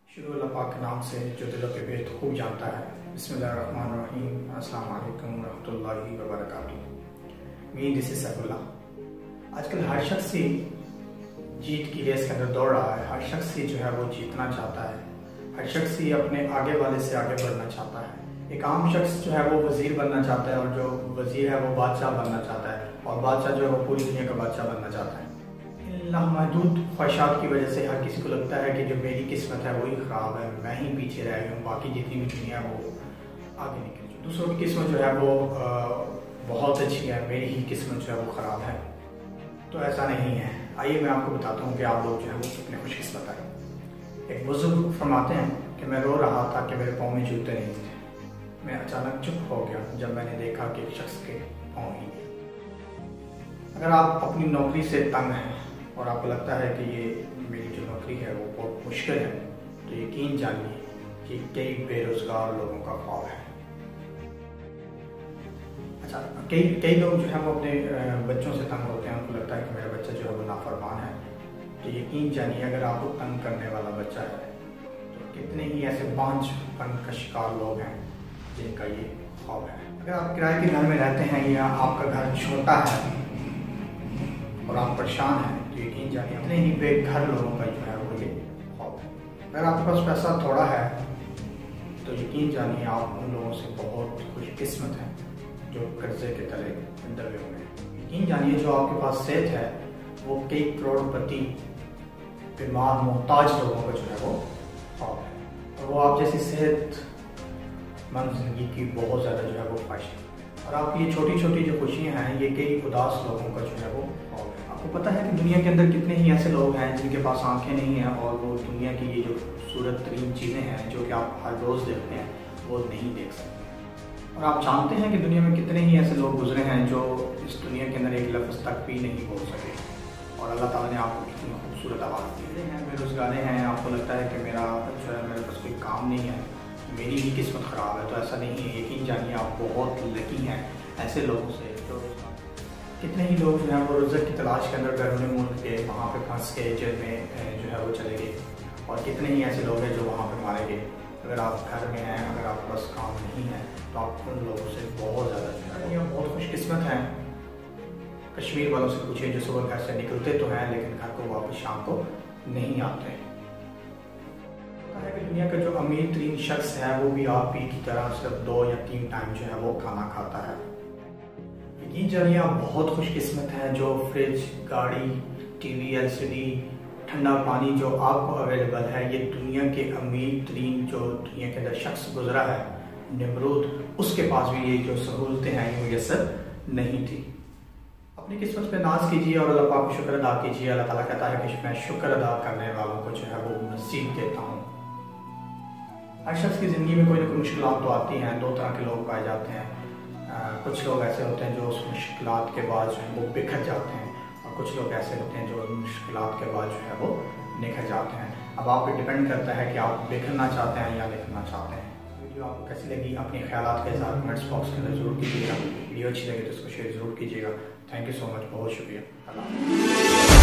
शुरू अल्लाह पाक के नाम से जो दिलों के भेद खूब जानता है। बिस्मिल्लाहिर्रहमानिर्रहीम। अस्सलाम वालेकुम रहमतुल्लाहि व बरकातुहू। मी दिस इज सैफुल्लाह। आजकल हर शख्स ही जीत की रेस के अंदर दौड़ रहा है। हर शख्स ही जो है वो जीतना चाहता है। हर शख्स ही अपने आगे वाले से आगे बढ़ना चाहता है। एक आम शख्स जो है वो वजीर बनना चाहता है और जो वजीर है वो बादशाह बनना चाहता है और बादशाह जो है वो पूरी दुनिया का बादशाह बनना चाहता है। लामहदूद ख्वाहिशात की वजह से हर किसी को लगता है कि जो मेरी किस्मत है वही ख़राब है, मैं ही पीछे रह गया हूँ, बाकी जितनी भी दुनिया है वो आगे निकल चुकी। दूसरों की किस्मत जो है वो बहुत अच्छी है, मेरी ही किस्मत जो है वो ख़राब है। तो ऐसा नहीं है। आइए मैं आपको बताता हूँ कि आप लोग जो है वो कितने खुशकिस्मत हैं। एक बुजुर्ग फरमाते हैं कि मैं रो रहा था कि मेरे पाँव में जूते नहीं थे। मैं अचानक चुप हो गया जब मैंने देखा कि एक शख्स के पाँव ही नहीं। अगर आप अपनी नौकरी से तंग हैं और आपको लगता है कि ये मेरी जो नौकरी है वो बहुत मुश्किल है, तो यकीन जानिए कि कई बेरोजगार लोगों का ख्वाब है। अच्छा, कई लोग जो है वो अपने बच्चों से तंग होते हैं। उनको लगता है कि मेरा बच्चा जो है वो नाफरमान है। तो यकीन जानिए अगर आपको तंग करने वाला बच्चा है तो कितने ही ऐसे बांझपन का शिकार लोग हैं जिनका ये ख्वाब है। अगर आप किराए के घर में रहते हैं या आपका घर छोटा है और आप परेशान हैं, तो यकीन जानिए अपने ही बेघर लोगों का जो है वो ये ख्वाब है। अगर आपके पास पैसा थोड़ा है तो यकीन जानिए आप उन लोगों से बहुत खुशकिस्मत हैं जो कर्जे के तले दबे हुए हैं। यकीन जानिए जो आपके पास सेहत है वो कई करोड़पति बीमार मोहताज लोगों का जो है वो ख्वाब है। और वो आप जैसी सेहतमंद जिंदगी की बहुत ज़्यादा जो है वो ख्वाहिश है। और आपकी ये छोटी छोटी जो खुशियाँ हैं ये कई उदास लोगों का जो है वो ख्वाब है। आपको पता है कि दुनिया के अंदर कितने ही ऐसे लोग हैं जिनके पास आंखें नहीं हैं और वो दुनिया की ये जो खूबसूरत तरीन चीज़ें हैं जो कि आप हर रोज़ देखते हैं वो नहीं देख सकते। और आप जानते हैं कि दुनिया में कितने ही ऐसे लोग गुजरे हैं जो इस दुनिया के अंदर एक लफ्ज़ तक भी नहीं बोल सके और अल्लाह ताला ने आपको कितनी खूबसूरत आवाज़ दी है। बेरोज़गार हैं, आपको लगता है कि मेरा जो है मेरे पास कोई काम नहीं है, मेरी ही किस्मत ख़राब है। तो ऐसा नहीं है। यकीन जानिए आप बहुत लकी हैं ऐसे लोगों से। जो कितने ही लोग जो है वो रिज़्क़ की तलाश के अंदर बैरून मुल्क के वहाँ पे फंस के जेल में जो है वो चले गए और कितने ही ऐसे लोग हैं जो वहाँ पे मारे गए। अगर आप घर में हैं, अगर आपके पास काम नहीं है तो आप उन लोगों से बहुत ज़्यादा जो है बहुत खुशकिस्मत हैं। कश्मीर वालों से पूछिए जो सुबह घर से निकलते तो हैं लेकिन घर को वापस शाम को नहीं आते। पता है कि दुनिया का जो अमीर तरीन शख्स है वो भी आप ही की तरह सिर्फ 2 या 3 टाइम जो है वो खाना खाता है। यकीन जानिए आप बहुत खुशकिस्मत हैं जो फ्रिज, गाड़ी, टीवी, LCD, ठंडा पानी जो आपको अवेलेबल है ये दुनिया के अमीर तरीन जो दुनिया के अंदर शख्स गुजरा है निमरूद, उसके पास भी ये जो सहूलतें हैं ये मुयसर नहीं थी। अपनी किस्मत पे नाज कीजिए और अल्लाह पाक को शुक्र अदा कीजिए। अल्लाह ताला कहता है कि मैं शुक्र अदा करने वालों को जो है वो मज़ीद देता हूँ। हर शख्स की ज़िंदगी में कोई ना कोई मुश्किलात तो आती हैं। 2 तरह के लोग पाए जाते हैं। कुछ लोग ऐसे होते हैं जो उस मुश्किलात के बाद जो है वो बिखर जाते हैं और कुछ लोग ऐसे होते हैं जो मुश्किलात के बाद जो है वो निखर जाते हैं। अब आप पे डिपेंड करता है कि आप बिखरना चाहते हैं या निखरना चाहते हैं। वीडियो आपको कैसी लगी अपने ख्यालात के साथ कमेंट्स बॉक्स के अंदर ज़रूर कीजिएगा। वीडियो अच्छी लगी तो इसको शेयर ज़रूर कीजिएगा। थैंक यू सो मच, बहुत शुक्रिया। अल्लाह।